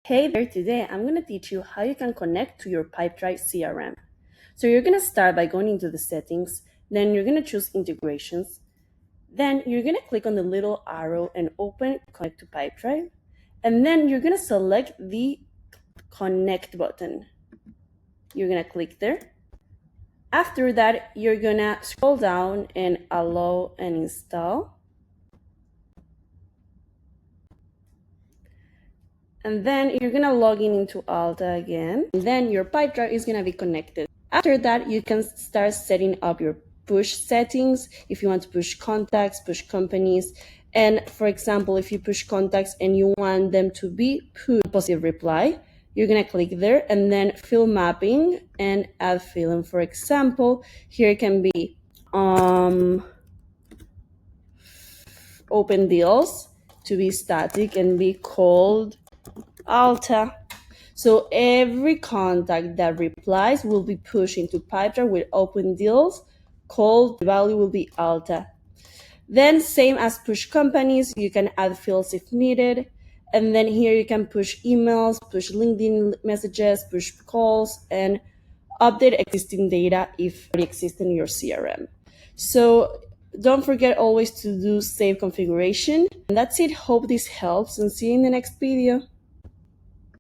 Hey there, today I'm going to teach you how you can connect to your Pipedrive CRM. So you're going to start by going into the settings, then you're going to choose integrations, then you're going to click on the little arrow and open connect to Pipedrive, and then you're going to select the connect button. You're going to click there. After that, you're going to scroll down and allow and install. And then you're gonna log in into Alta again. And then your Pipedrive is gonna be connected. After that, you can start setting up your push settings if you want to push contacts, push companies. And for example, if you push contacts and you want them to be push positive reply, you're gonna click there and then fill mapping and add fill. For example, here it can be open deals to be static and be called Alta. So every contact that replies will be pushed into Pipedrive with open deals. Called value will be Alta. Then same as push companies, you can add fields if needed. And then here you can push emails, push LinkedIn messages, push calls, and update existing data if it exists in your CRM. So don't forget always to do save configuration. And that's it. Hope this helps and see you in the next video.